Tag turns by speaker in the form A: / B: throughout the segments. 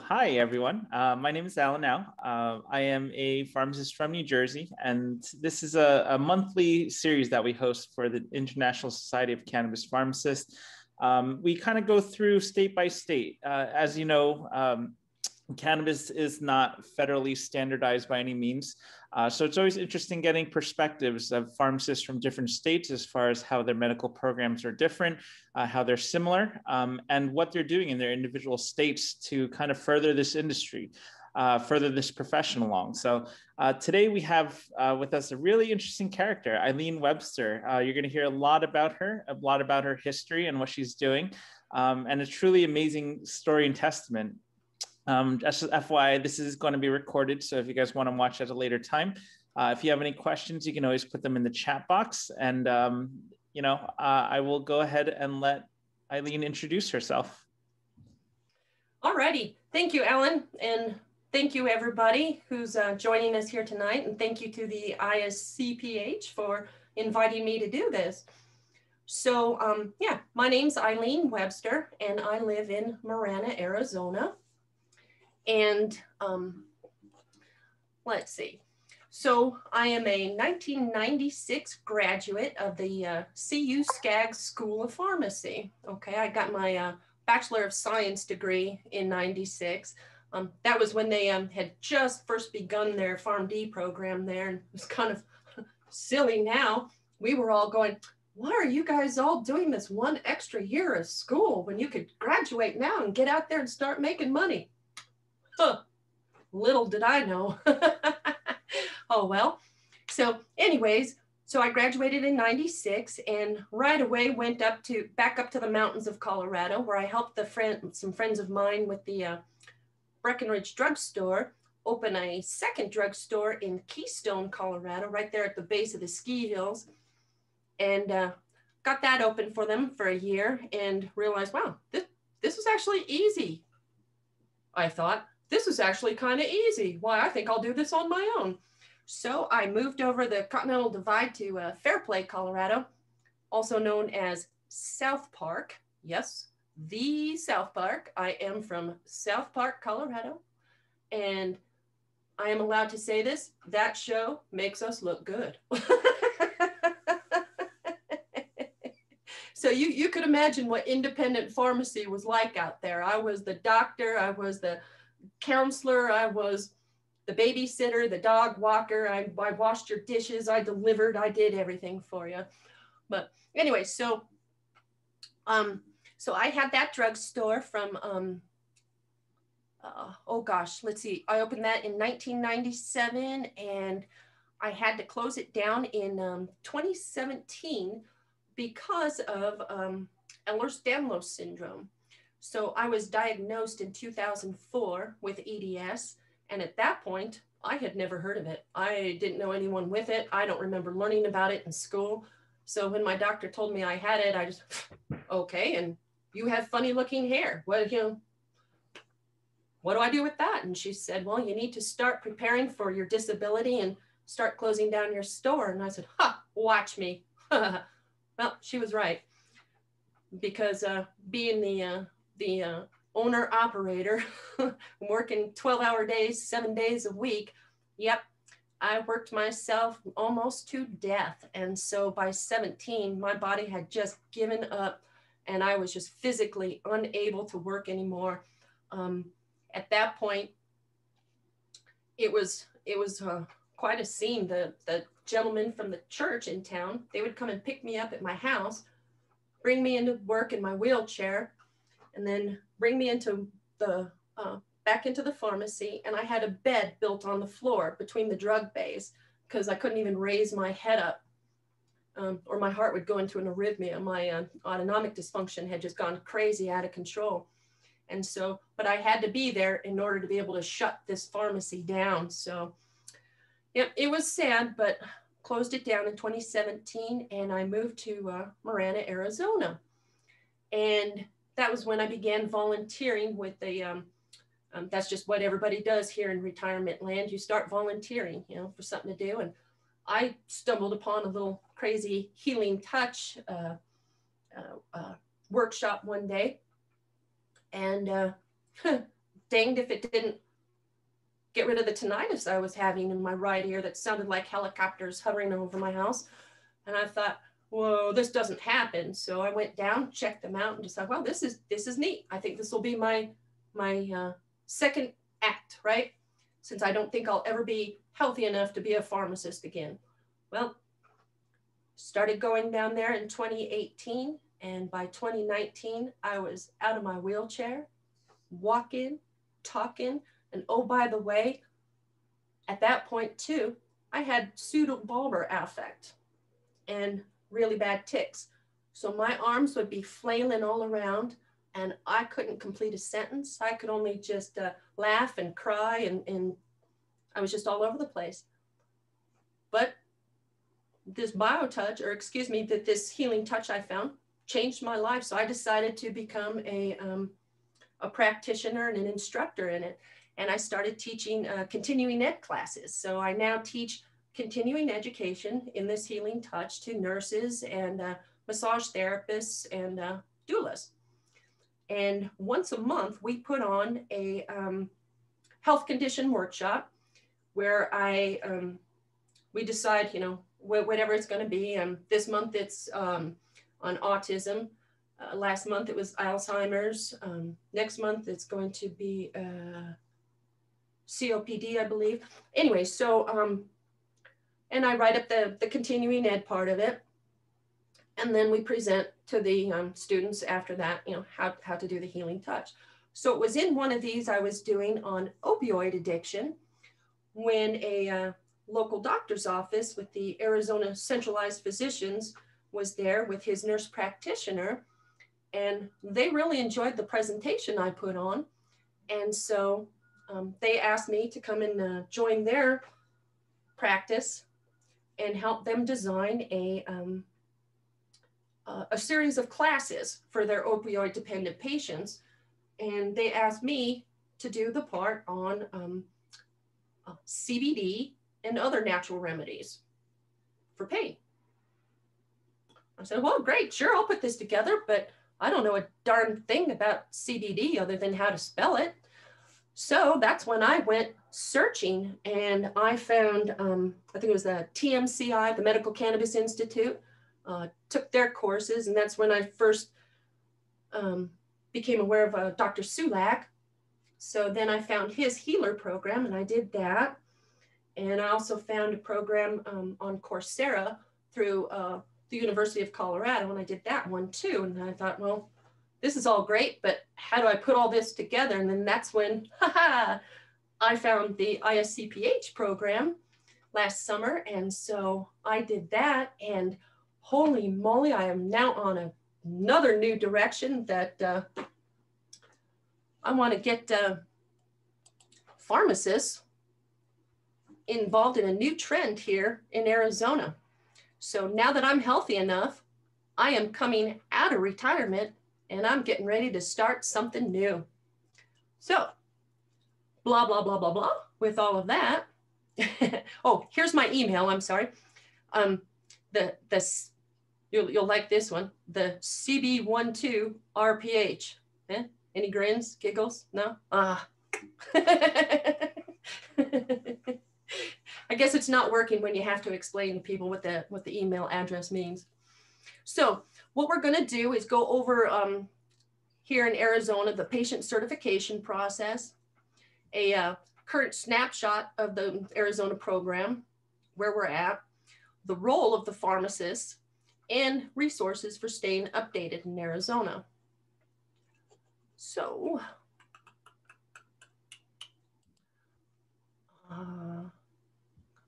A: Hi everyone. My name is Alan now. I am a pharmacist from New Jersey, and this is a monthly series that we host for the International Society of Cannabis Pharmacists. We kind of go through state by state. As you know, cannabis is not federally standardized by any means. So it's always interesting getting perspectives of pharmacists from different states as far as how their medical programs are different, how they're similar, and what they're doing in their individual states to kind of further this industry, further this profession along. So today we have with us a really interesting character, Eileen Webster. You're going to hear a lot about her history and what she's doing, and a truly amazing story and testament. Just as FYI, this is going to be recorded, so if you guys want to watch at a later time, if you have any questions, you can always put them in the chat box, and I will go ahead and let Eileen introduce herself.
B: Alrighty, thank you, Alan, and thank you everybody who's joining us here tonight, and thank you to the ISCPH for inviting me to do this. So yeah, my name's Eileen Webster, and I live in Marana, Arizona. And let's see. So I am a 1996 graduate of the CU Skaggs School of Pharmacy. Okay, I got my Bachelor of Science degree in 96. That was when they had just first begun their PharmD program there. And it was kind of silly now. We were all going, why are you guys all doing this one extra year of school when you could graduate now and get out there and start making money? Huh. Little did I know. Oh, well. So anyways, so I graduated in 96 and right away went back up to the mountains of Colorado, where I helped some friends of mine with the Breckenridge drugstore open a second drugstore in Keystone, Colorado, right there at the base of the ski hills. And got that open for them for a year and realized, wow, this was actually easy. I thought, this is actually kind of easy. Why, I think I'll do this on my own. So I moved over the Continental Divide to Fairplay, Colorado, also known as South Park. Yes, the South Park. I am from South Park, Colorado. And I am allowed to say this, that show makes us look good. So you could imagine what independent pharmacy was like out there. I was the doctor, I was the counselor, I was the babysitter, the dog walker, I washed your dishes, I delivered, I did everything for you. But anyway, so I had that drugstore from, oh gosh, let's see, I opened that in 1997 and I had to close it down in 2017 because of Ehlers-Danlos syndrome. So I was diagnosed in 2004 with EDS. And at that point, I had never heard of it. I didn't know anyone with it. I don't remember learning about it in school. So when my doctor told me I had it, I just, okay, and you have funny looking hair. What do I do with that? And she said, well, you need to start preparing for your disability and start closing down your store. And I said, watch me. Well, she was right, because being the owner operator, working 12-hour days, 7 days a week, yep, I worked myself almost to death. And so by 17, my body had just given up and I was just physically unable to work anymore. At that point, it was quite a scene. The gentlemen from the church in town, they would come and pick me up at my house, bring me into work in my wheelchair, and then bring me into the back into the pharmacy. And I had a bed built on the floor between the drug bays because I couldn't even raise my head up, or my heart would go into an arrhythmia. My autonomic dysfunction had just gone crazy, out of control. And so, but I had to be there in order to be able to shut this pharmacy down. So yeah, it was sad, but closed it down in 2017 and I moved to Marana, Arizona. And that was when I began volunteering with the, that's just what everybody does here in retirement land. You start volunteering, for something to do. And I stumbled upon a little crazy healing touch workshop one day. And danged if it didn't get rid of the tinnitus I was having in my right ear that sounded like helicopters hovering over my house. And I thought, whoa, this doesn't happen. So I went down, checked them out, and decided, well, this is neat. I think this will be my second act, right? Since I don't think I'll ever be healthy enough to be a pharmacist again. Well, started going down there in 2018. And by 2019, I was out of my wheelchair, walking, talking. And oh, by the way, at that point too, I had pseudobulbar affect and really bad tics. So my arms would be flailing all around and I couldn't complete a sentence. I could only just laugh and cry and I was just all over the place. But this biotouch, or excuse me, this healing touch I found changed my life. So I decided to become a practitioner and an instructor in it. And I started teaching continuing ed classes. So I now teach continuing education in this healing touch to nurses and massage therapists and doulas. And once a month, we put on a health condition workshop where we decide, you know, whatever it's going to be. This month it's on autism. Last month it was Alzheimer's. Next month it's going to be COPD, I believe. Anyway, so, and I write up the continuing ed part of it. And then we present to the students after that, you know, how to do the healing touch. So it was in one of these I was doing on opioid addiction when a local doctor's office with the Arizona Centralized Physicians was there with his nurse practitioner. And they really enjoyed the presentation I put on. And so they asked me to come and join their practice and help them design a series of classes for their opioid dependent patients. And they asked me to do the part on CBD and other natural remedies for pain. I said, well, great, sure, I'll put this together, but I don't know a darn thing about CBD other than how to spell it. So that's when I went searching and I found, I think it was the TMCI, the Medical Cannabis Institute, took their courses. And that's when I first became aware of Dr. Sulak. So then I found his healer program and I did that. And I also found a program on Coursera through the University of Colorado, and I did that one too. And I thought, well, this is all great, but how do I put all this together? And then that's when, I found the ISCPH program last summer. And so I did that, and holy moly, I am now on another new direction that I want to get pharmacists involved in a new trend here in Arizona. So now that I'm healthy enough, I am coming out of retirement and I'm getting ready to start something new. So blah, blah, blah, blah, blah with all of that. Oh, here's my email. I'm sorry. You'll like this one. The CB12RPH. Eh? Any grins, giggles? No? I guess it's not working when you have to explain to people what the email address means. So what we're going to do is go over here in Arizona, the patient certification process, a current snapshot of the Arizona program, where we're at, the role of the pharmacist, and resources for staying updated in Arizona. So,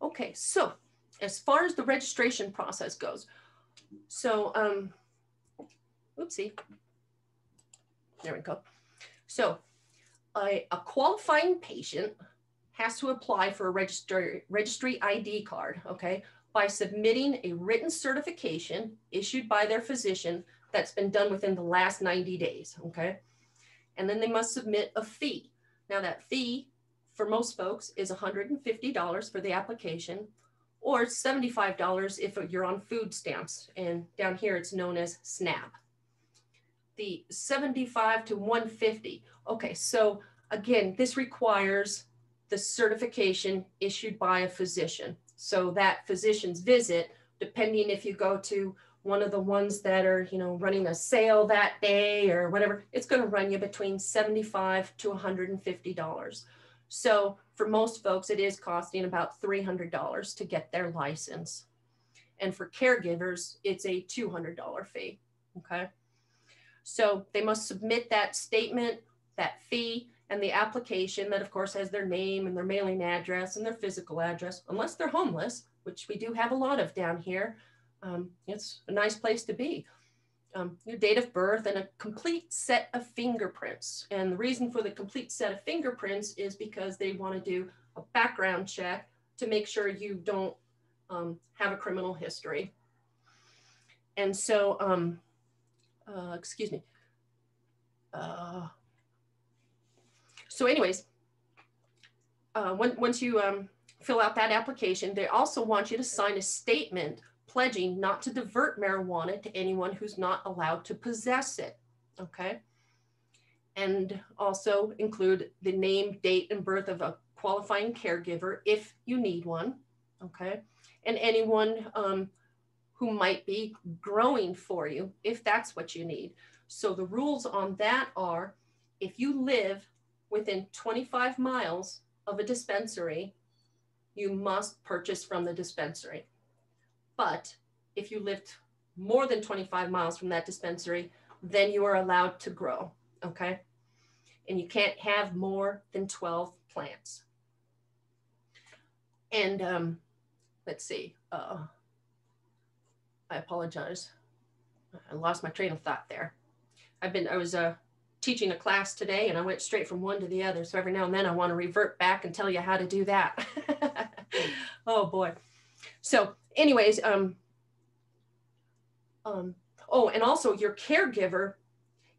B: okay, so as far as the registration process goes, so, oopsie, there we go. So a qualifying patient has to apply for a registry ID card, okay, by submitting a written certification issued by their physician that's been done within the last 90 days, okay? And then they must submit a fee. Now that fee for most folks is $150 for the application, or $75 if you're on food stamps. And down here it's known as SNAP. The $75 to $150. Okay, so again, this requires the certification issued by a physician. So that physician's visit, depending if you go to one of the ones that are, you know, running a sale that day or whatever, it's going to run you between $75 to $150. So for most folks, it is costing about $300 to get their license. And for caregivers, it's a $200 fee, okay? So they must submit that statement, that fee, and the application that of course has their name and their mailing address and their physical address, unless they're homeless, which we do have a lot of down here. It's a nice place to be. Your date of birth and a complete set of fingerprints. And the reason for the complete set of fingerprints is because they want to do a background check to make sure you don't have a criminal history. And so, excuse me. So anyways, once you fill out that application, they also want you to sign a statement pledging not to divert marijuana to anyone who's not allowed to possess it, okay? And also include the name, date, and birth of a qualifying caregiver if you need one, okay? And anyone who might be growing for you if that's what you need. So the rules on that are, if you live within 25 miles of a dispensary, you must purchase from the dispensary. But if you lived more than 25 miles from that dispensary, then you are allowed to grow, okay? And you can't have more than 12 plants. And let's see, I apologize. I lost my train of thought there. I was teaching a class today and I went straight from one to the other. So every now and then I want to revert back and tell you how to do that. Oh boy. So anyways, oh, and also your caregiver,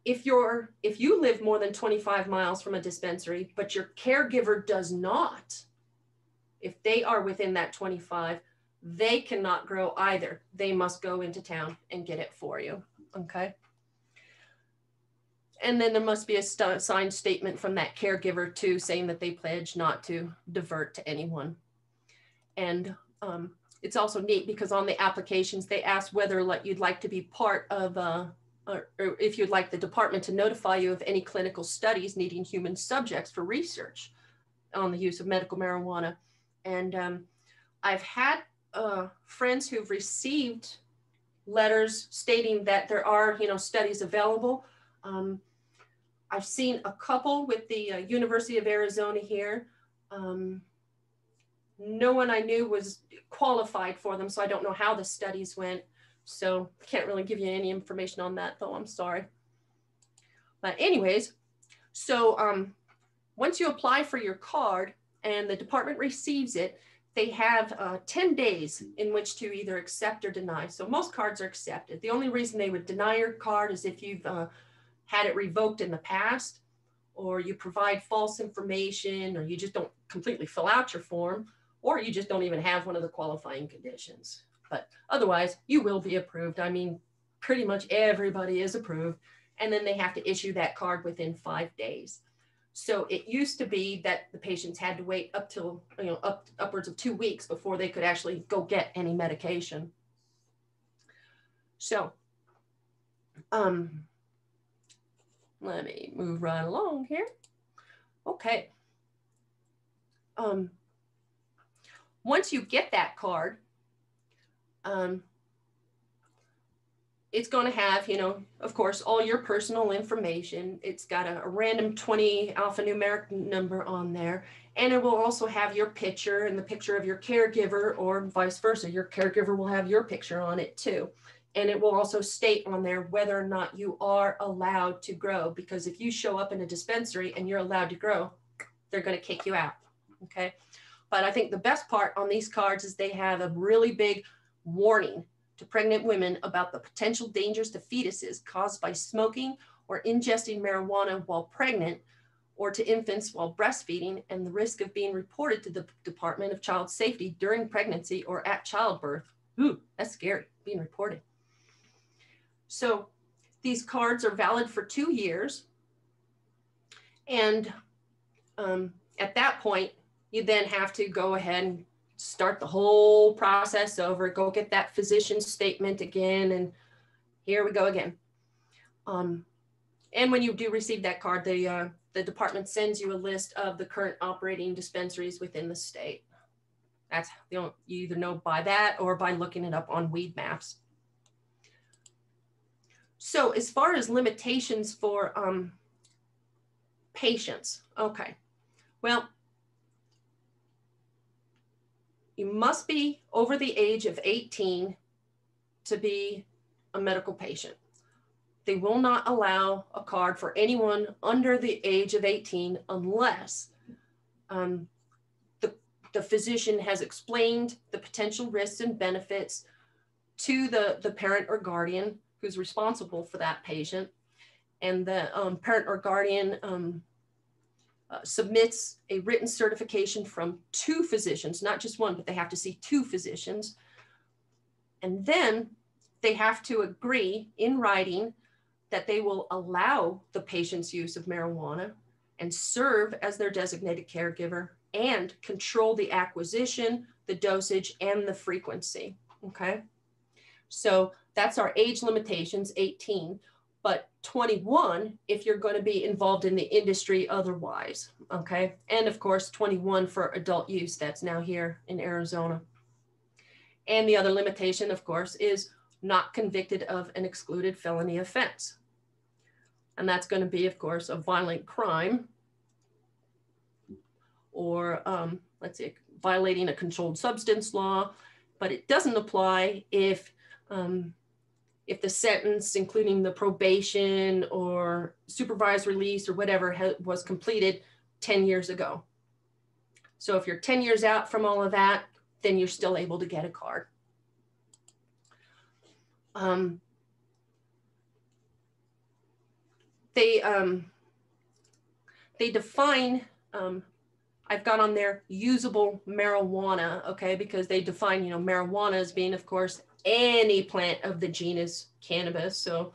B: if you live more than 25 miles from a dispensary, but your caregiver does not, if they are within that 25, they cannot grow either. They must go into town and get it for you, okay? And then there must be a signed statement from that caregiver too, saying that they pledge not to divert to anyone. And it's also neat because on the applications, they ask whether you'd like to be part of, or if you'd like the department to notify you of any clinical studies needing human subjects for research on the use of medical marijuana. And I've had friends who've received letters stating that there are, studies available. I've seen a couple with the University of Arizona here. No one I knew was qualified for them, so I don't know how the studies went. So can't really give you any information on that, though. I'm sorry. But anyways, so once you apply for your card and the department receives it, they have 10 days in which to either accept or deny. So most cards are accepted. The only reason they would deny your card is if you've had it revoked in the past, or you provide false information, or you just don't completely fill out your form, or you just don't even have one of the qualifying conditions. But otherwise, you will be approved. I mean, pretty much everybody is approved. And then they have to issue that card within 5 days. So it used to be that the patients had to wait up till, upwards of 2 weeks before they could actually go get any medication. So, let me move right along here. Okay. Once you get that card, it's going to have, of course, all your personal information. It's got a random 20 alphanumeric number on there. And it will also have your picture and the picture of your caregiver, or vice versa. Your caregiver will have your picture on it too. And it will also state on there whether or not you are allowed to grow, because if you show up in a dispensary and you're allowed to grow, they're going to kick you out. Okay. But I think the best part on these cards is they have a really big warning to pregnant women about the potential dangers to fetuses caused by smoking or ingesting marijuana while pregnant, or to infants while breastfeeding, and the risk of being reported to the Department of Child Safety during pregnancy or at childbirth. Ooh, that's scary, being reported. So these cards are valid for 2 years. And At that point, you then have to go ahead and start the whole process over, go get that physician's statement again, and here we go again. And when you do receive that card, the department sends you a list of the current operating dispensaries within the state. That's, you either know by that or by looking it up on weed maps. So as far as limitations for patients, okay, well, you must be over the age of 18 to be a medical patient. They will not allow a card for anyone under the age of 18 unless the physician has explained the potential risks and benefits to the parent or guardian who's responsible for that patient. And the parent or guardian submits a written certification from 2 physicians, not just one, but they have to see 2 physicians. And then they have to agree in writing that they will allow the patient's use of marijuana and serve as their designated caregiver and control the acquisition, the dosage, and the frequency, okay? So that's our age limitations, 18, but 21 if you're going to be involved in the industry otherwise, okay? And of course, 21 for adult use, that's now here in Arizona. And the other limitation, of course, is not convicted of an excluded felony offense. And that's going to be, of course, a violent crime or, let's see, violating a controlled substance law, but it doesn't apply if the sentence, including the probation or supervised release or whatever was completed 10 years ago. So if you're 10 years out from all of that, then you're still able to get a card. They define, I've got on there usable marijuana, okay, because they define, marijuana as being, of course, any plant of the genus cannabis, so,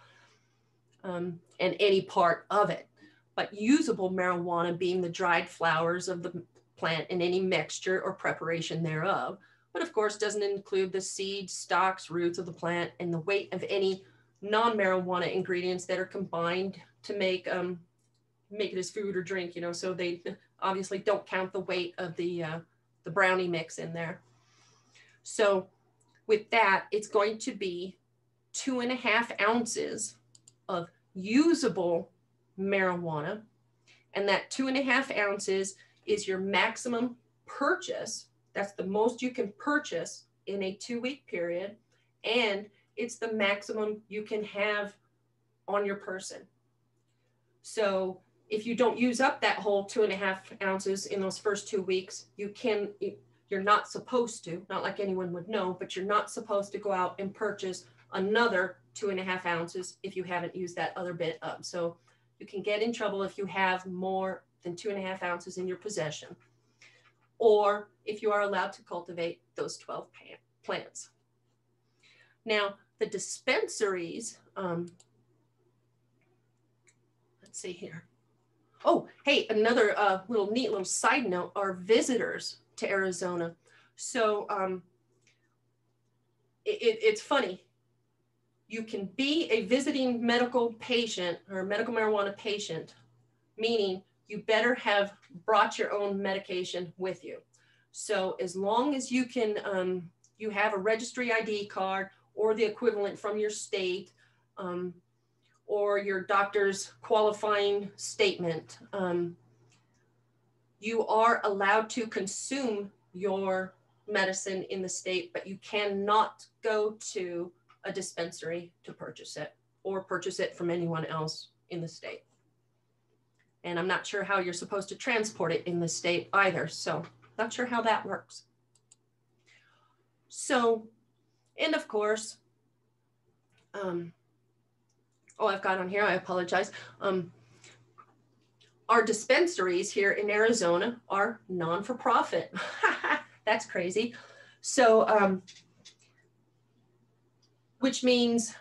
B: and any part of it, but usable marijuana being the dried flowers of the plant and any mixture or preparation thereof, but of course doesn't include the seeds, stalks, roots of the plant, and the weight of any non-marijuana ingredients that are combined to make it as food or drink, so they obviously don't count the weight of the brownie mix in there. So with that, it's going to be 2.5 ounces of usable marijuana. And that 2.5 ounces is your maximum purchase. That's the most you can purchase in a 2-week period. And it's the maximum you can have on your person. So if you don't use up that whole 2.5 ounces in those first 2 weeks, you're not supposed to, not like anyone would know, but you're not supposed to go out and purchase another 2.5 ounces if you haven't used that other bit up. So you can get in trouble if you have more than 2.5 ounces in your possession, or if you are allowed to cultivate those 12 plants. Now, the dispensaries, let's see here. Oh, hey, another neat little side note are visitors to Arizona. So it's funny. You can be a visiting medical patient or medical marijuana patient, meaning you better have brought your own medication with you. So as long as you can, you have a registry ID card or the equivalent from your state, or your doctor's qualifying statement, you are allowed to consume your medicine in the state, but you cannot go to a dispensary to purchase it or purchase it from anyone else in the state. And I'm not sure how you're supposed to transport it in the state either, so not sure how that works. So, and of course, I've got on here, I apologize. Our dispensaries here in Arizona are non-for-profit. That's crazy. So, which means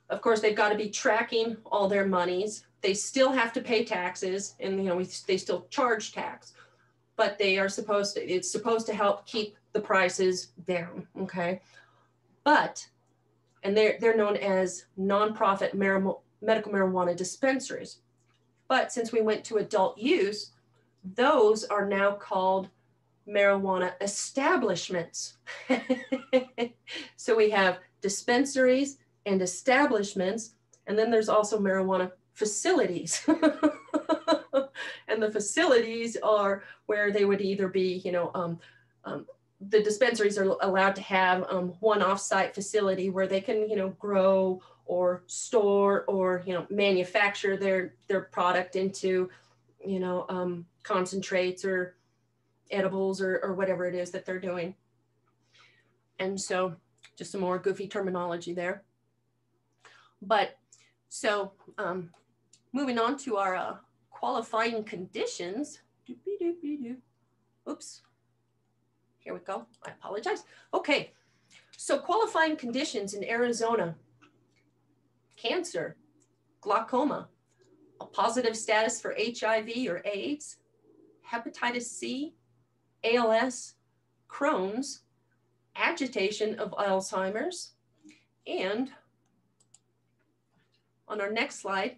B: of course, they've got to be tracking all their monies. They still have to pay taxes, and they still charge tax, but they are supposed to, it's supposed to help keep the prices down, okay? But, and they're known as nonprofit medical marijuana dispensaries. But since we went to adult use, those are now called marijuana establishments. So we have dispensaries and establishments, and then there's also marijuana facilities. And the facilities are where they would either be, the dispensaries are allowed to have one off-site facility where they can, grow or store or, manufacture their product into, concentrates or edibles or whatever it is that they're doing. And so just some more goofy terminology there. But so moving on to our qualifying conditions. Oops. Here we go. I apologize. Okay. So qualifying conditions in Arizona: cancer, glaucoma, a positive status for HIV or AIDS, hepatitis C, ALS, Crohn's, agitation of Alzheimer's, and on our next slide,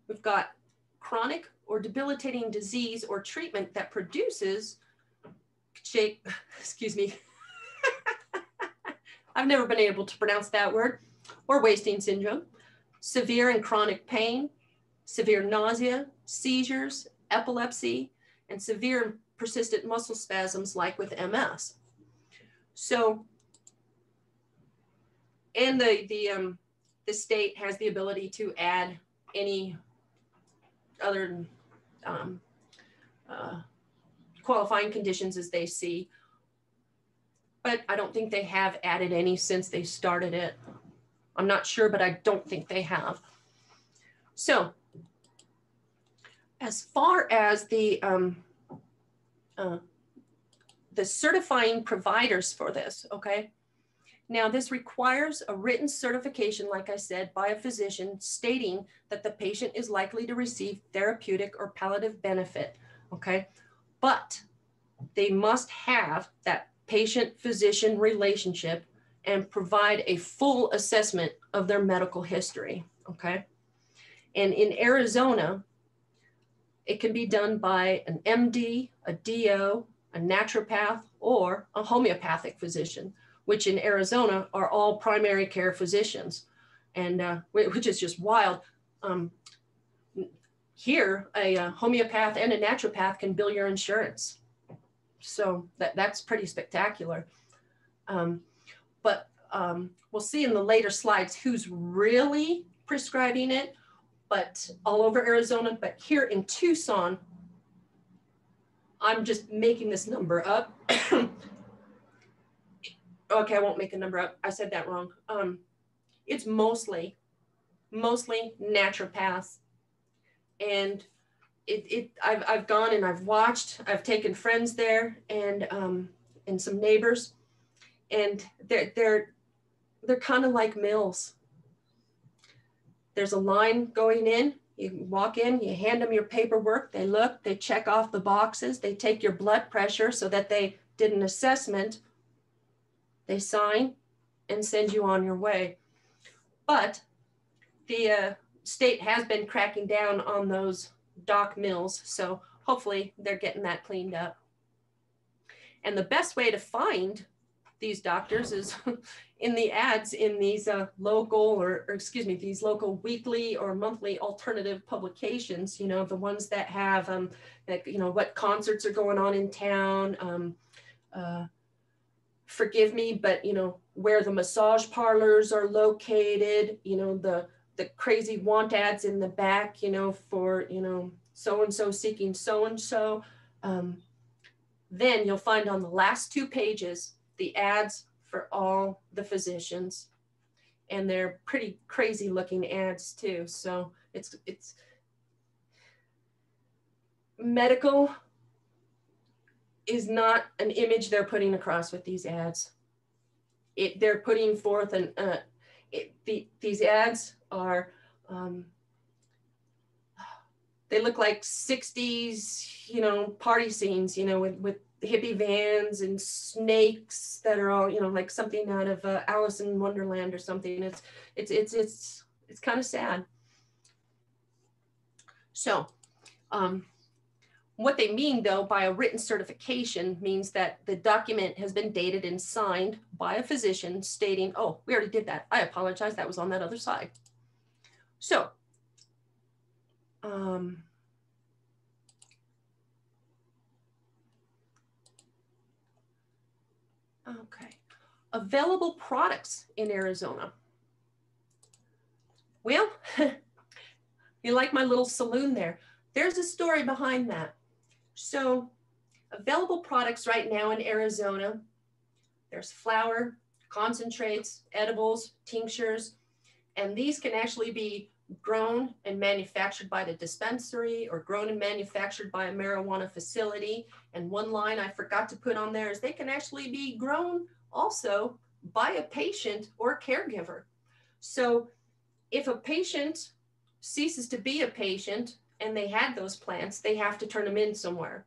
B: we've got chronic or debilitating disease or treatment that produces, excuse me, I've never been able to pronounce that word, or wasting syndrome, severe and chronic pain, severe nausea, seizures, epilepsy, and severe and persistent muscle spasms like with MS. So, and the state has the ability to add any other qualifying conditions as they see, but I don't think they have added any since they started it. I'm not sure, but I don't think they have. So, as far as the certifying providers for this, okay? Now this requires a written certification, like I said, by a physician stating that the patient is likely to receive therapeutic or palliative benefit, okay? But they must have that patient-physician relationship and provide a full assessment of their medical history, okay? And in Arizona, it can be done by an MD, a DO, a naturopath, or a homeopathic physician, which in Arizona are all primary care physicians, and which is just wild. Here, a homeopath and a naturopath can bill your insurance. So that's pretty spectacular. But we'll see in the later slides who's really prescribing it, but all over Arizona. But here in Tucson, I'm just making this number up. Okay, I won't make a number up. I said that wrong. It's mostly naturopaths, and I've gone and I've watched. I've taken friends there and some neighbors, and they're kind of like mills. There's a line going in. You walk in, you hand them your paperwork. They look, they check off the boxes. They take your blood pressure so that they did an assessment. They sign and send you on your way. But the state has been cracking down on those doc mills, so hopefully they're getting that cleaned up. And the best way to find these doctors is in the ads in these local these local weekly or monthly alternative publications, the ones that have, what concerts are going on in town, forgive me, but, where the massage parlors are located, the crazy want ads in the back, for, so-and-so seeking so-and-so. Then you'll find on the last 2 pages, the ads for all the physicians. And they're pretty crazy looking ads too. So it's medical is not an image they're putting across with these ads. They're putting forth these ads are, they look like 60s, you know, party scenes, you know, with hippie vans and snakes that are all, you know, like something out of Alice in Wonderland or something. It's kind of sad. So what they mean though by a written certification means that the document has been dated and signed by a physician stating, oh, we already did that. I apologize. That was on that other side. So okay, available products in Arizona. Well, you like my little saloon there. There's a story behind that. So available products right now in Arizona, there's flour, concentrates, edibles, tinctures, and these can actually be grown and manufactured by the dispensary or grown and manufactured by a marijuana facility. And one line I forgot to put on there is they can actually be grown also by a patient or a caregiver. So if a patient ceases to be a patient and they had those plants, they have to turn them in somewhere.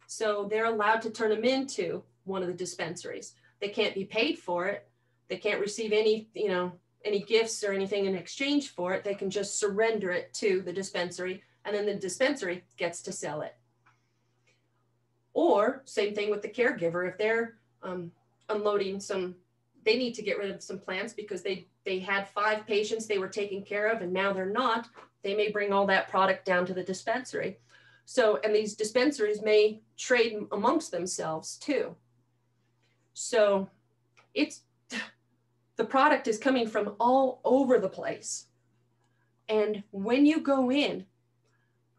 B: So they're allowed to turn them into one of the dispensaries. They can't be paid for it. They can't receive any, you know, any gifts or anything in exchange for it. They can just surrender it to the dispensary, and then the dispensary gets to sell it. Or same thing with the caregiver. If they're unloading some, they need to get rid of some plants because they had 5 patients they were taking care of and now they're not, they may bring all that product down to the dispensary. So, and these dispensaries may trade amongst themselves too. So it's, the product is coming from all over the place. And when you go in,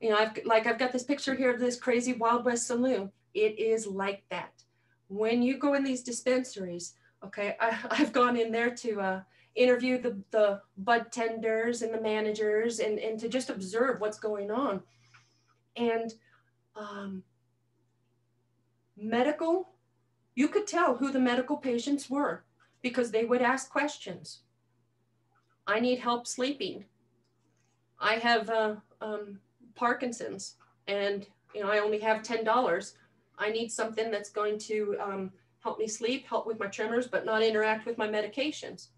B: you know, I've got this picture here of this crazy Wild West saloon. It is like that. When you go in these dispensaries, okay, I've gone in there to interview the bud tenders and the managers and to just observe what's going on. And medical, you could tell who the medical patients were because they would ask questions. I need help sleeping. I have Parkinson's and, you know, I only have $10. I need something that's going to help me sleep, help with my tremors, but not interact with my medications.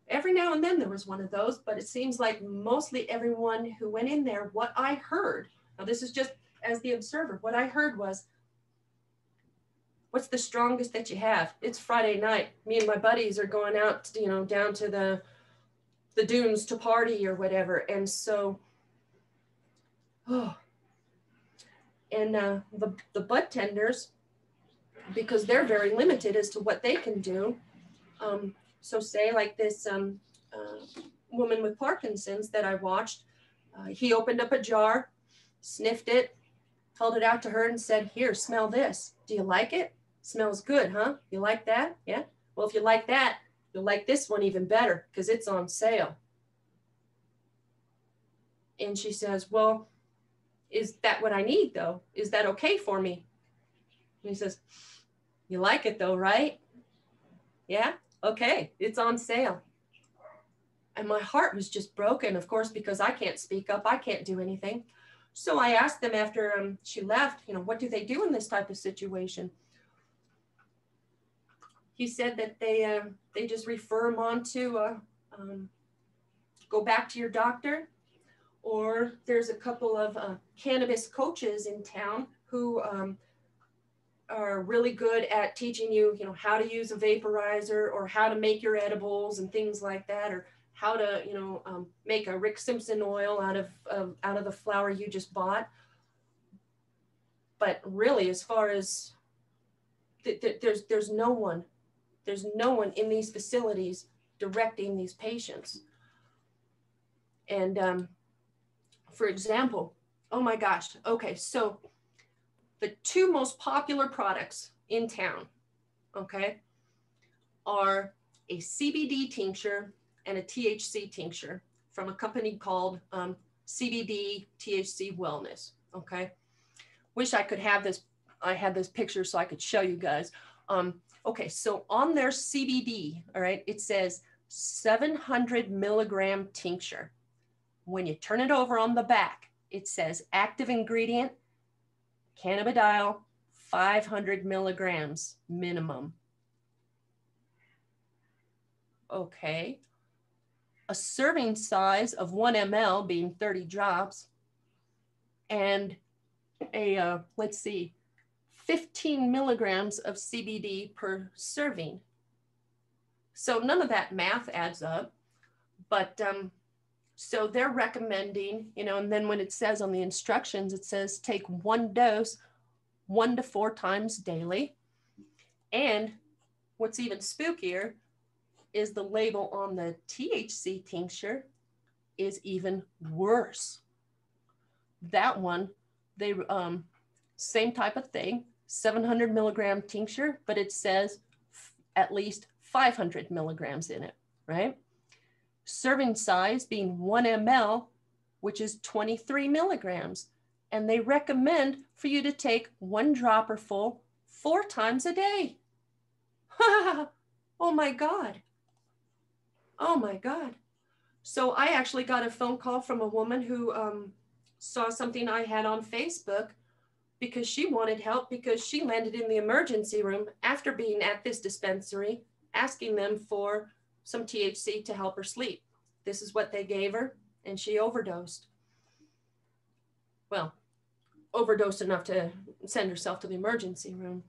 B: Every now and then there was one of those, but it seems like mostly everyone who went in there, what I heard, now this is just as the observer, what I heard was, what's the strongest that you have? It's Friday night. Me and my buddies are going out, you know, down to the dunes to party or whatever. And so, oh, and the bud tenders, because they're very limited as to what they can do. So say like this woman with Parkinson's that I watched, he opened up a jar, sniffed it, held it out to her and said, here, smell this. Do you like it? Smells good, huh? You like that? Yeah. Well, if you like that, you'll like this one even better because it's on sale. And she says, well, is that what I need though? Is that okay for me? And he says, you like it though, right? Yeah. Okay. It's on sale. And my heart was just broken, of course, because I can't speak up. I can't do anything. So I asked them after she left, you know, what do they do in this type of situation? He said that they just refer them on to go back to your doctor, or there's a couple of cannabis coaches in town who are really good at teaching you, you know, how to use a vaporizer or how to make your edibles and things like that, or how to, you know, make a Rick Simpson oil out of the flour you just bought. But really, as far as there's no one in these facilities directing these patients. And for example, oh my gosh, okay, so the 2 most popular products in town, okay, are a CBD tincture and a THC tincture from a company called CBD THC Wellness, okay? Wish I could have this, I had this picture so I could show you guys. Okay, so on their CBD, all right, it says 700 milligram tincture. When you turn it over on the back, it says active ingredient, cannabidiol, 500 milligrams minimum. Okay. A serving size of 1 ml being 30 drops, and a, let's see, 15 milligrams of CBD per serving. So none of that math adds up, but so they're recommending, you know, and then when it says on the instructions, it says take 1 dose 1 to 4 times daily. And what's even spookier is the label on the THC tincture is even worse. That one, they same type of thing, 700 milligram tincture, but it says at least 500 milligrams in it, right? Serving size being 1 ml, which is 23 milligrams. And they recommend for you to take 1 dropper full 4 times a day. Oh my God. Oh my God. So I actually got a phone call from a woman who saw something I had on Facebook because she wanted help because she landed in the emergency room after being at this dispensary, asking them for some THC to help her sleep. This is what they gave her, and she overdosed. Well, overdosed enough to send herself to the emergency room.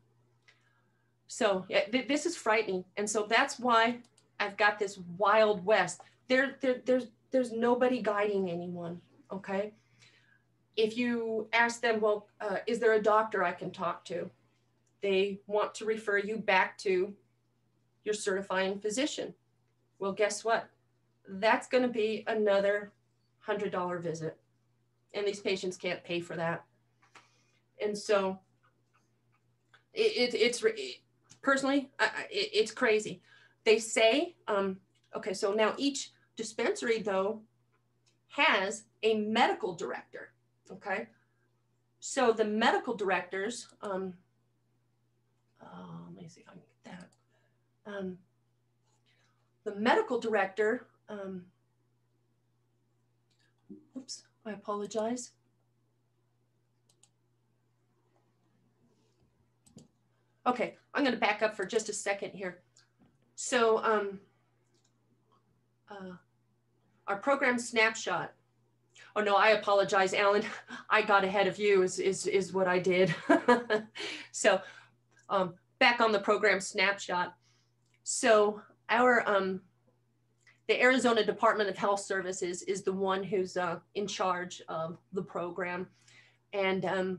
B: So yeah, this is frightening. And so that's why I've got this Wild West. There's nobody guiding anyone, okay? If you ask them, well, is there a doctor I can talk to? They want to refer you back to your certifying physician. Well, guess what? That's going to be another $100 visit. And these patients can't pay for that. And so it's personally, it's crazy. They say, okay, so now each dispensary, though, has a medical director, okay? So the medical directors, let me see if I can get that. The medical director, oops, I apologize. Okay, I'm going to back up for just a second here. So our program snapshot. Oh no, I apologize, Alan. I got ahead of you is what I did. So back on the program snapshot. So our the Arizona Department of Health Services is the one who's in charge of the program, and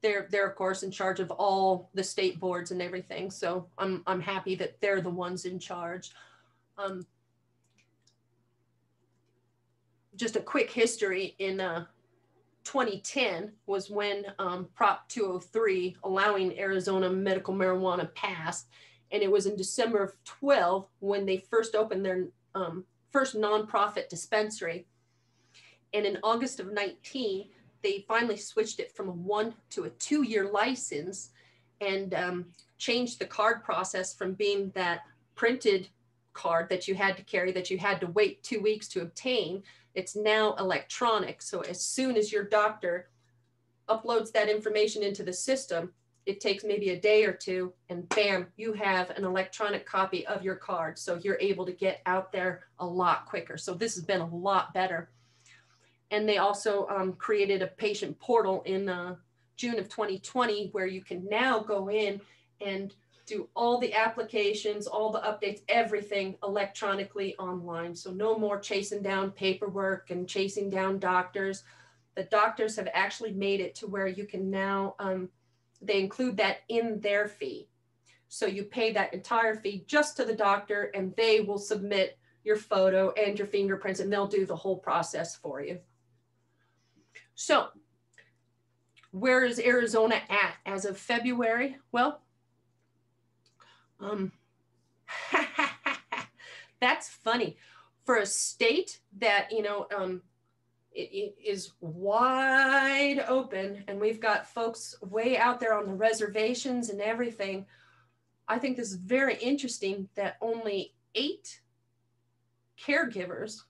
B: they're of course in charge of all the state boards and everything. So I'm happy that they're the ones in charge. Just a quick history in 2010 was when Prop 203 allowing Arizona medical marijuana passed, and it was in December of 12 when they first opened their first nonprofit dispensary, and in August of 19 they finally switched it from a 1 to a 2-year license and changed the card process from being that printed card that you had to carry that you had to wait 2 weeks to obtain. It's now electronic. So as soon as your doctor uploads that information into the system, it takes maybe a day or two and bam, you have an electronic copy of your card. So you're able to get out there a lot quicker. So this has been a lot better. And they also created a patient portal in June of 2020 where you can now go in and do all the applications, all the updates, everything electronically online. So no more chasing down paperwork and chasing down doctors. The doctors have actually made it to where you can now, they include that in their fee. So you pay that entire fee just to the doctor and they will submit your photo and your fingerprints and they'll do the whole process for you. So where is Arizona at as of February? Well, that's funny for a state that, you know, it is wide open and we've got folks way out there on the reservations and everything. I think this is very interesting that only 8 caregivers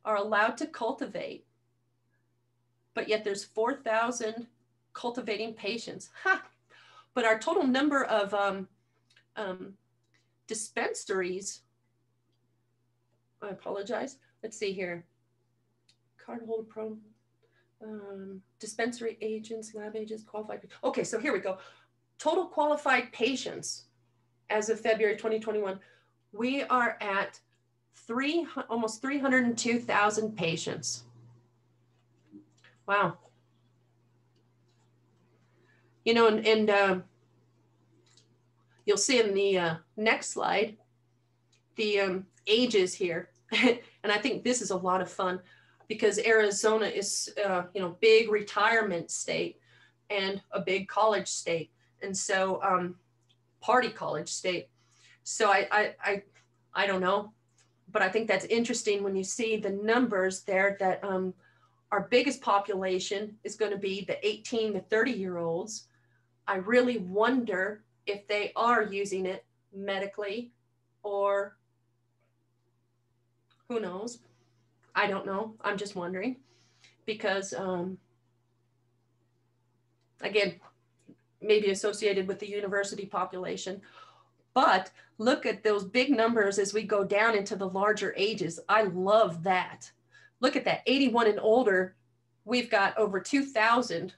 B: are allowed to cultivate, but yet there's 4,000 cultivating patients. Ha! But our total number of dispensaries, I apologize. Let's see here. Cardholder pro, dispensary agents, lab agents, qualified. Okay, so here we go. Total qualified patients as of February 2021, we are at almost 302,000 patients. Wow. You know, and you'll see in the next slide, the ages here. And I think this is a lot of fun because Arizona is, you know, big retirement state and a big college state. And so party college state. So I don't know, but I think that's interesting when you see the numbers there that our biggest population is going to be the 18 to 30-year-olds. I really wonder if they are using it medically or who knows? I don't know. I'm just wondering because, again, maybe associated with the university population. But look at those big numbers as we go down into the larger ages. I love that. Look at that, 81 and older. We've got over 2,000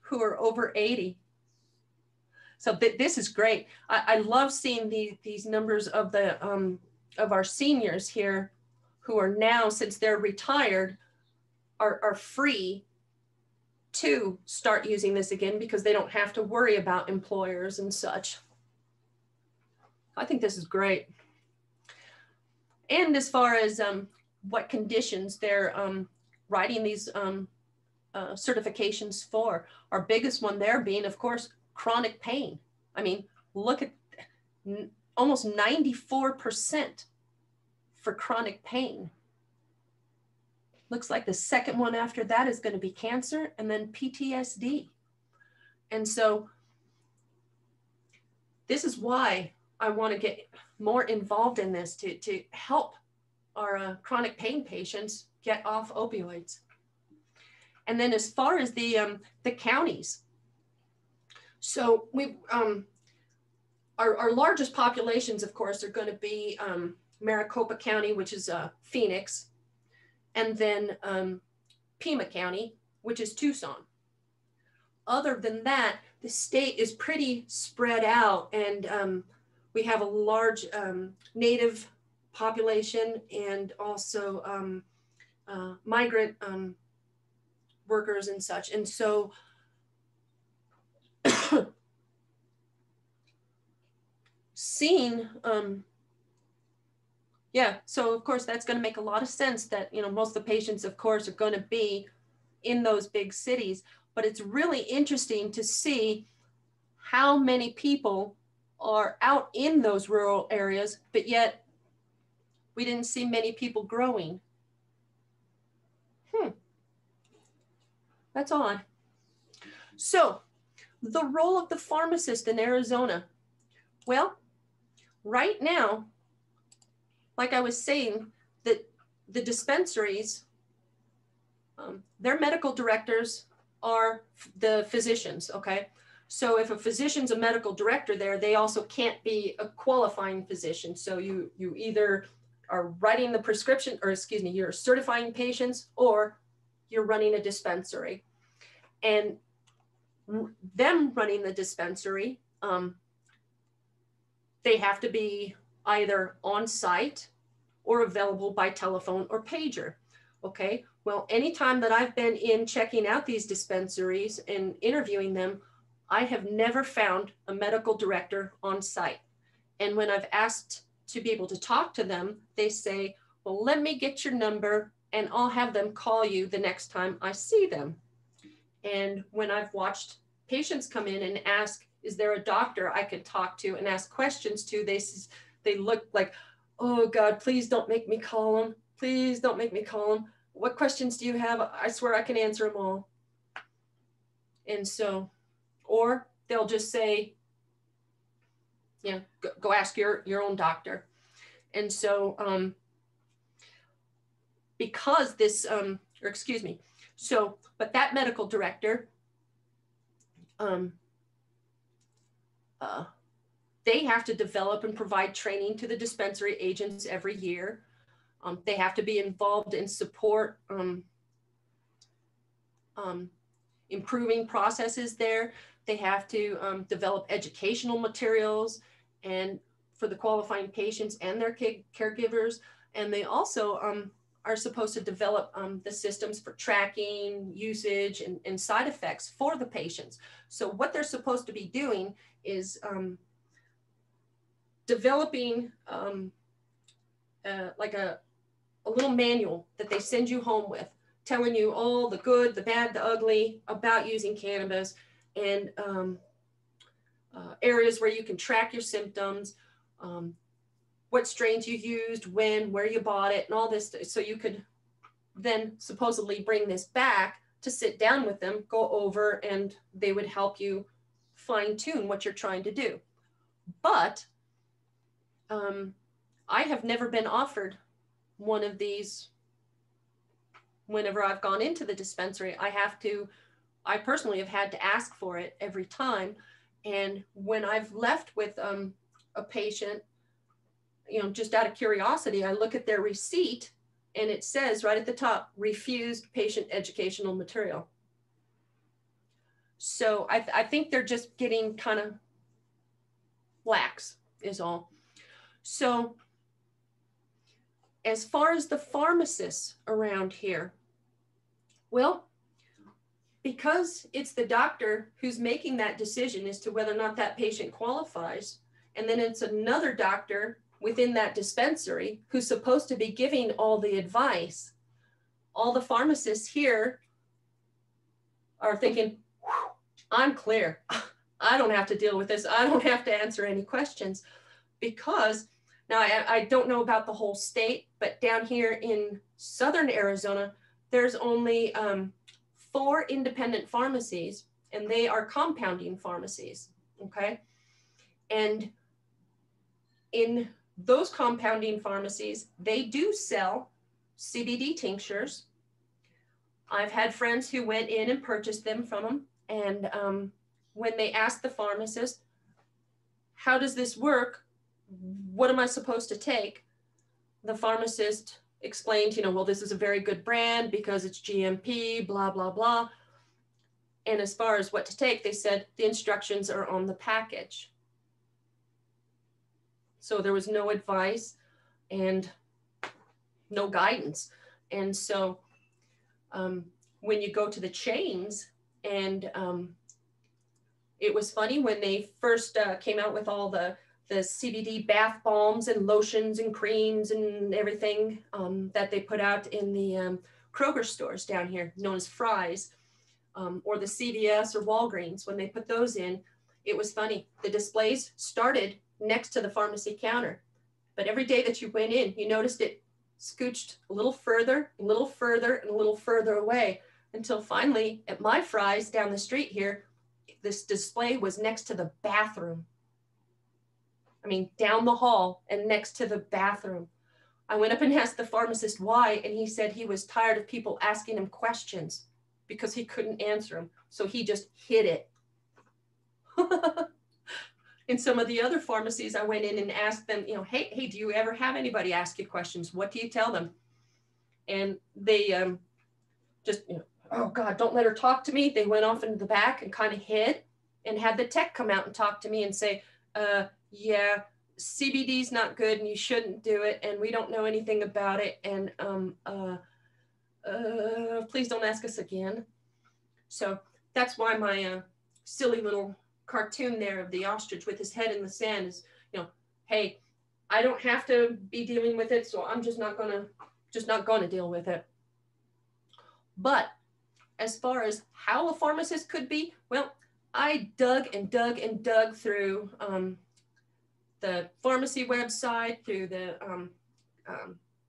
B: who are over 80. So this is great. I love seeing these numbers of our seniors here who are now, since they're retired, are free to start using this again because they don't have to worry about employers and such. I think this is great. And as far as what conditions they're writing these certifications for, our biggest one there being, of course, chronic pain. I mean, look at almost 94% for chronic pain. Looks like the second one after that is going to be cancer and then PTSD. And so this is why I want to get more involved in this to help our chronic pain patients get off opioids. And then as far as the counties, so we our largest populations, of course, are going to be Maricopa County, which is Phoenix, and then Pima County, which is Tucson. Other than that, the state is pretty spread out, and we have a large native population and also migrant workers and such. And so seeing, yeah, so of course that's going to make a lot of sense that, you know, most of the patients, of course, are going to be in those big cities, but it's really interesting to see how many people are out in those rural areas, but yet we didn't see many people growing. That's odd. So the role of the pharmacist in Arizona. Well, right now, like I was saying, that the dispensaries, their medical directors are the physicians, okay? So if a physician's a medical director there, they also can't be a qualifying physician. So you either are writing the prescription, or excuse me, you're certifying patients, or you're running a dispensary. And them running the dispensary, they have to be either on site or available by telephone or pager. Okay, well, anytime that I've been in checking out these dispensaries and interviewing them, I have never found a medical director on site. And when I've asked to be able to talk to them, they say, well, let me get your number and I'll have them call you the next time I see them. And when I've watched patients come in and ask, is there a doctor I could talk to and ask questions to, they look like, oh God, please don't make me call them. Please don't make me call them. What questions do you have? I swear I can answer them all. And so, or they'll just say, yeah, go ask your own doctor. And so because this, but that medical director, they have to develop and provide training to the dispensary agents every year. They have to be involved in support, improving processes there. They have to develop educational materials and for the qualifying patients and their caregivers. And they also are supposed to develop the systems for tracking usage and side effects for the patients. So what they're supposed to be doing is developing like a little manual that they send you home with, telling you all the good, the bad, the ugly about using cannabis, and areas where you can track your symptoms, what strains you used, when, where you bought it, and all this. So you could then supposedly bring this back to sit down with them, go over, and they would help you fine tune what you're trying to do. But I have never been offered one of these. Whenever I've gone into the dispensary, I personally have had to ask for it every time. And when I've left with a patient, just out of curiosity, I look at their receipt and it says right at the top, refused patient educational material. So I think they're just getting kind of lax is all. So as far as the pharmacists around here, well, because it's the doctor who's making that decision as to whether or not that patient qualifies, and then it's another doctor within that dispensary who's supposed to be giving all the advice, all the pharmacists here are thinking, I'm clear. I don't have to deal with this. I don't have to answer any questions. Because now I don't know about the whole state, but down here in southern Arizona, there's only 4 independent pharmacies, and they are compounding pharmacies, okay? And in those compounding pharmacies, they do sell CBD tinctures. I've had friends who went in and purchased them from them, and when they asked the pharmacist, how does this work? What am I supposed to take? The pharmacist explained, well, this is a very good brand because it's GMP, blah, blah, blah. And as far as what to take, they said the instructions are on the package. So there was no advice and no guidance. And so when you go to the chains, and it was funny when they first came out with all the CBD bath bombs and lotions and creams and everything that they put out in the Kroger stores down here, known as Fry's, or the CVS or Walgreens. When they put those in, it was funny. The displays started next to the pharmacy counter, but every day that you went in, you noticed it scooched a little further, a little further, and a little further away, until finally at my Fry's down the street here, this display was next to the bathroom. I mean, down the hall and next to the bathroom. I went up and asked the pharmacist why, and he said he was tired of people asking him questions because he couldn't answer them. So he just hid it. In some of the other pharmacies, I went in and asked them, hey, do you ever have anybody ask you questions? What do you tell them? And they just, oh God, don't let her talk to me. They went off into the back and kind of hid, and had the tech come out and talk to me and say, yeah, CBD's not good and you shouldn't do it, and we don't know anything about it, and please don't ask us again. So that's why my silly little cartoon there of the ostrich with his head in the sand is, hey, I don't have to be dealing with it, so I'm just not gonna deal with it. But as far as how a pharmacist could be, well, I dug and dug and dug through the pharmacy website, through the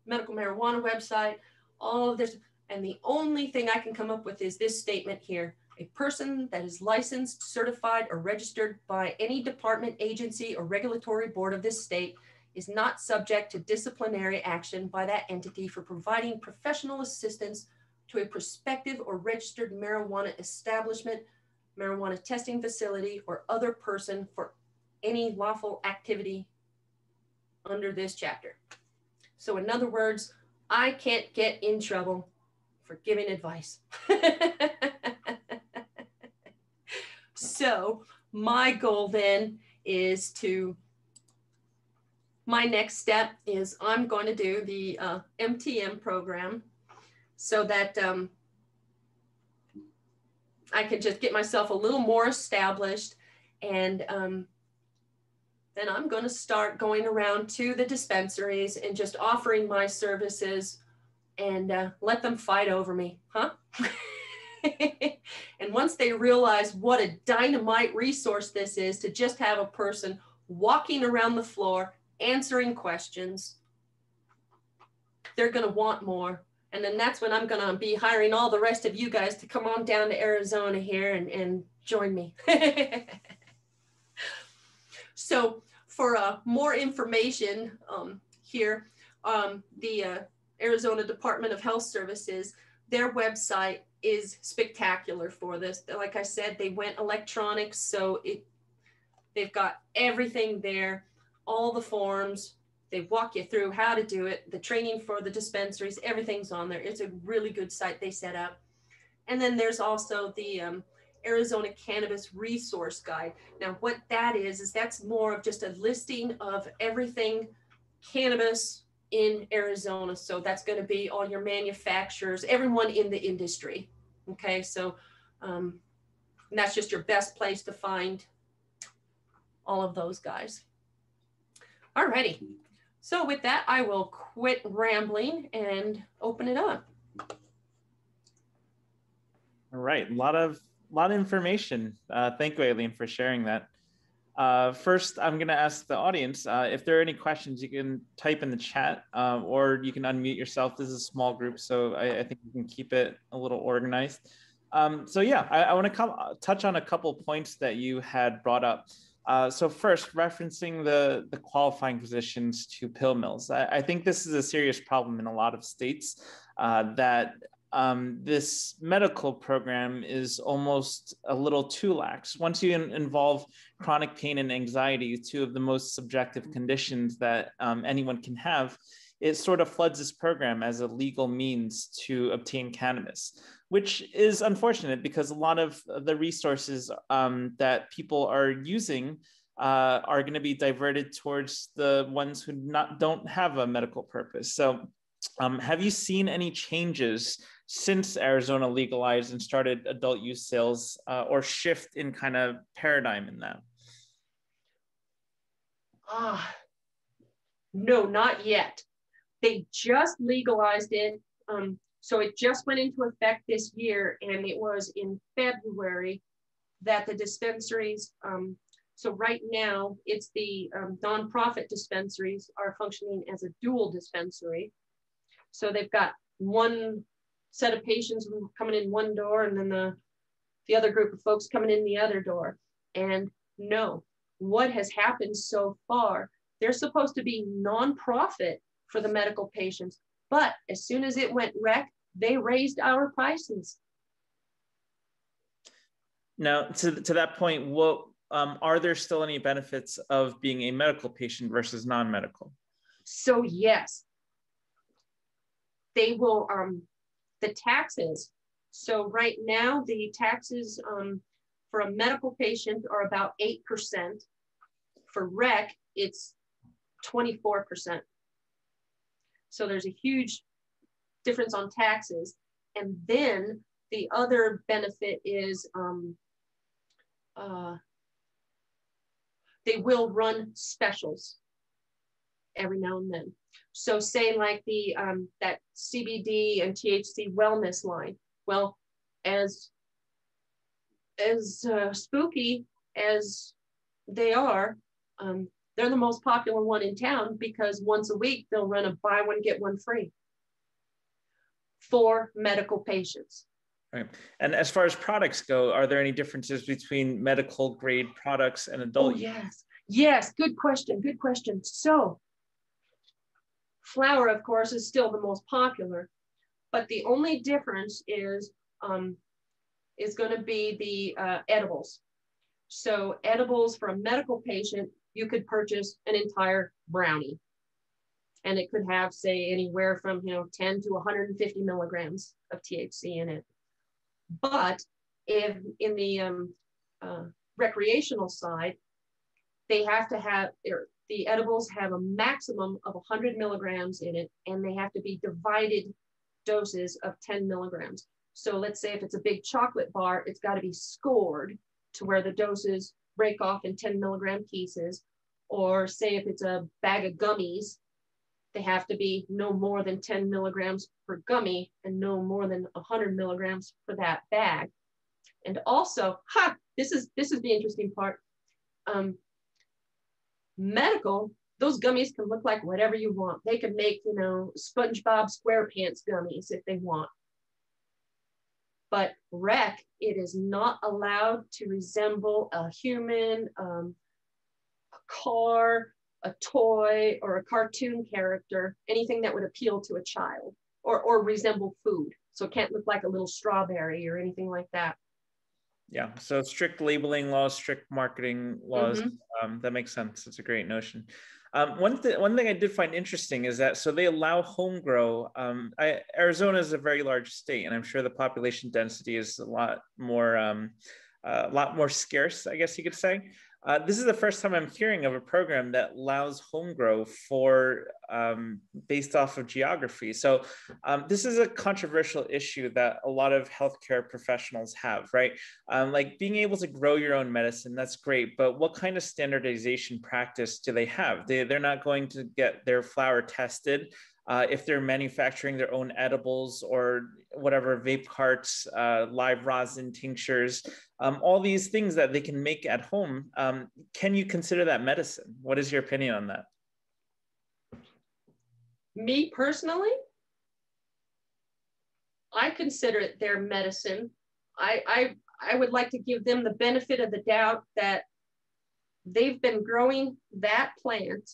B: medical marijuana website, all of this, and the only thing I can come up with is this statement here: a person that is licensed, certified, or registered by any department, agency, or regulatory board of this state is not subject to disciplinary action by that entity for providing professional assistance to a prospective or registered marijuana establishment, marijuana testing facility, or other person for any lawful activity under this chapter. So in other words, I can't get in trouble for giving advice. So my goal then is my next step is I'm going to do the MTM program so that I can just get myself a little more established, and then I'm going to start going around to the dispensaries and just offering my services and let them fight over me, huh? And once they realize what a dynamite resource this is to just have a person walking around the floor, answering questions, they're going to want more. And then that's when I'm going to be hiring all the rest of you guys to come on down to Arizona here and join me. So for more information here, the Arizona Department of Health Services, their website is spectacular for this. Like I said, they went electronic, so they've got everything there, all the forms. They walk you through how to do it, the training for the dispensaries, everything's on there. It's a really good site they set up. And then there's also the Arizona Cannabis Resource Guide. Now, what that is that's more of just a listing of everything cannabis in Arizona. So that's going to be all your manufacturers, everyone in the industry. Okay, so that's just your best place to find all of those guys. All righty. So with that, I will quit rambling and open it up.
A: All right, a lot of information. Thank you, Aileen, for sharing that. First, I'm going to ask the audience if there are any questions. You can type in the chat, or you can unmute yourself. This is a small group, so I think we can keep it a little organized. So yeah, I want to touch on a couple points that you had brought up. So first, referencing the qualifying physicians to pill mills. I think this is a serious problem in a lot of states, that this medical program is almost a little too lax. Once you involve chronic pain and anxiety, two of the most subjective conditions that anyone can have, it sort of floods this program as a legal means to obtain cannabis, which is unfortunate because a lot of the resources that people are using are going to be diverted towards the ones who don't have a medical purpose. So have you seen any changes since Arizona legalized and started adult use sales, or shift in kind of paradigm in that?
B: No, not yet. They just legalized it. So it just went into effect this year, and it was in February that the dispensaries, so right now it's the nonprofit dispensaries are functioning as a dual dispensary. So they've got one set of patients coming in one door, and then the other group of folks coming in the other door. And no, what has happened so far, they're supposed to be nonprofit for the medical patients, but as soon as it went rec, they raised our prices.
A: Now, to that point, what are there still any benefits of being a medical patient versus non-medical?
B: So yes, they will, the taxes. So right now, the taxes for a medical patient are about 8%. For rec, it's 24%. So there's a huge difference on taxes. And then the other benefit is they will run specials every now and then. So say like the that CBD and THC wellness line. Well, as spooky as they are, they're the most popular one in town because once a week they'll run a buy one, get one free for medical patients.
A: Right. And as far as products go, are there any differences between medical grade products and adult use?
B: Yes. Yes. Good question. Good question. So Flower, of course, is still the most popular, but the only difference is going to be the edibles. So edibles for a medical patient, you could purchase an entire brownie, and it could have, say, anywhere from 10 to 150 milligrams of THC in it. But if in the recreational side, they have to have, the edibles have a maximum of 100 milligrams in it, and they have to be divided doses of 10 milligrams. So let's say if it's a big chocolate bar, it's got to be scored to where the doses break off in 10 milligram pieces. Or say if it's a bag of gummies, they have to be no more than 10 milligrams per gummy and no more than 100 milligrams for that bag. And also, this is the interesting part. Medical, those gummies can look like whatever you want. They can make, SpongeBob SquarePants gummies if they want. But rec, it is not allowed to resemble a human, a car, a toy, or a cartoon character, anything that would appeal to a child or resemble food. So it can't look like a little strawberry or anything like that.
A: Yeah, so strict labeling laws, strict marketing laws, that makes sense. It's a great notion. One thing I did find interesting is that, so they allow home grow. Arizona is a very large state, and I'm sure the population density is a lot more scarce, I guess you could say. This is the first time I'm hearing of a program that allows home grow for based off of geography. So this is a controversial issue that a lot of healthcare professionals have, right? Like being able to grow your own medicine, that's great, but what kind of standardization practice do they have? They're not going to get their flower tested. If they're manufacturing their own edibles or whatever, vape carts, live rosin tinctures, all these things that they can make at home, can you consider that medicine? What is your opinion on that?
B: Me personally, I consider it their medicine. I would like to give them the benefit of the doubt that they've been growing that plant.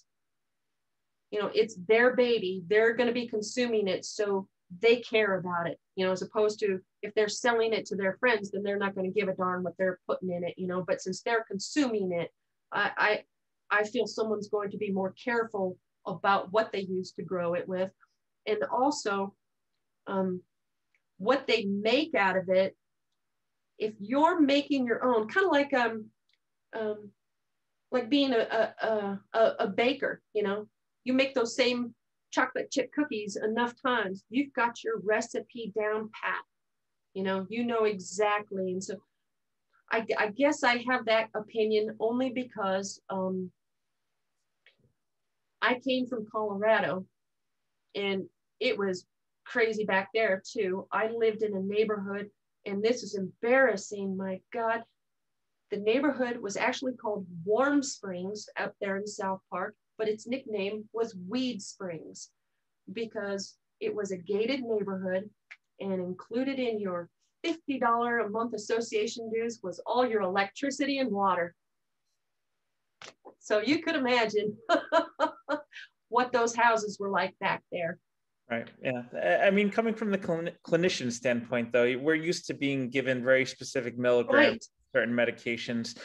B: It's their baby. They're going to be consuming it, so they care about it, as opposed to if they're selling it to their friends, then they're not going to give a darn what they're putting in it, but since they're consuming it, I feel someone's going to be more careful about what they use to grow it with. And also what they make out of it. If you're making your own, kind of like being a baker, you make those same chocolate chip cookies enough times, you've got your recipe down pat. You know exactly. And so I guess I have that opinion only because I came from Colorado, and it was crazy back there too. I lived in a neighborhood, and this is embarrassing, my God. The neighborhood was actually called Warm Springs up there in South Park, but its nickname was Weed Springs because it was a gated neighborhood, and included in your $50 a month association dues was all your electricity and water. So you could imagine what those houses were like back there.
A: Right. Yeah. I mean, coming from the clinician standpoint, though, we're used to being given very specific milligrams, right, certain medications.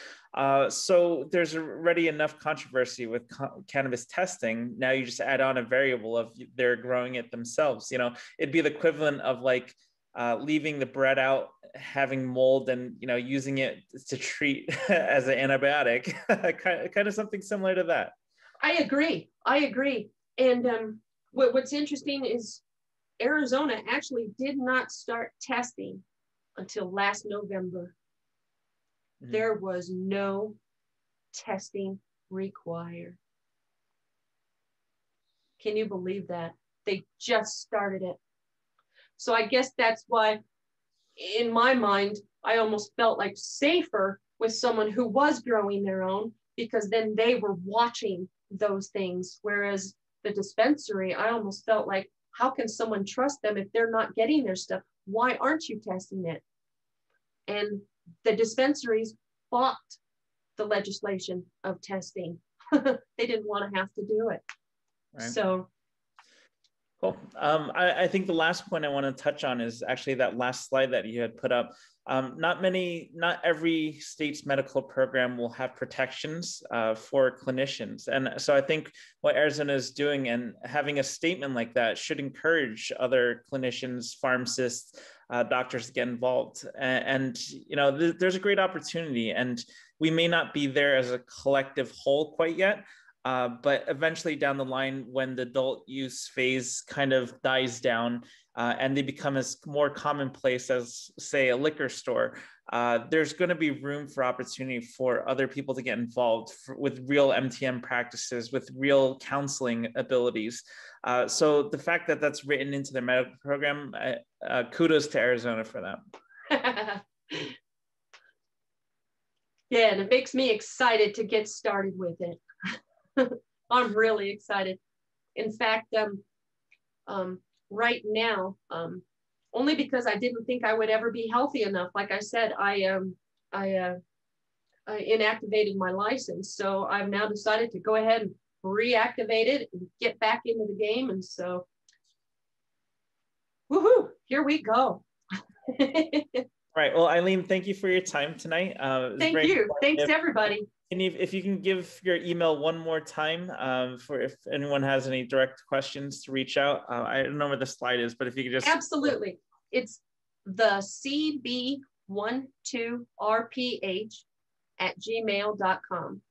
A: So there's already enough controversy with cannabis testing. Now you just add on a variable of they're growing it themselves. It'd be the equivalent of like leaving the bread out, having mold, and using it to treat as an antibiotic. kind of something similar to that.
B: I agree. And what's interesting is Arizona actually did not start testing until last November. Mm-hmm. There was no testing required. Can you believe that? They just started it. So I guess that's why, in my mind, I almost felt like safer with someone who was growing their own, because then they were watching those things. Whereas the dispensary, I almost felt like, how can someone trust them if they're not getting their stuff? Why aren't you testing it? And the dispensaries fought the legislation of testing. They didn't want to have to do it. Right. So
A: Cool. I think the last point I want to touch on is actually that last slide that you had put up. Not every state's medical program will have protections for clinicians. And so I think what Arizona is doing and having a statement like that should encourage other clinicians, pharmacists, doctors to get involved. And you know, there's a great opportunity, and we may not be there as a collective whole quite yet. But eventually down the line, when the adult use phase kind of dies down and they become as more commonplace as, say, a liquor store, there's going to be room for opportunity for other people to get involved with real MTM practices, with real counseling abilities. So the fact that that's written into their medical program, kudos to Arizona for that.
B: Yeah, and it makes me excited to get started with it. I'm really excited. In fact, right now, only because I didn't think I would ever be healthy enough. Like I said, I inactivated my license, so I've now decided to go ahead and reactivate it and get back into the game. And so, woohoo! Here we go.
A: Right. Well, Eileen, thank you for your time tonight.
B: Thank you. Thanks, everybody.
A: If you can give your email one more time for if anyone has any direct questions to reach out. I don't know where the slide is, but if you could just.
B: Absolutely. It's the cb12rph@gmail.com.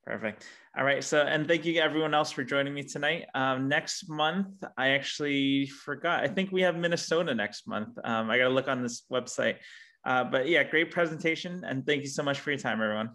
A: Perfect. All right. So, and thank you everyone else for joining me tonight. Next month, I actually forgot. I think we have Minnesota next month. I got to look on this website. But yeah, great presentation. And thank you so much for your time, everyone.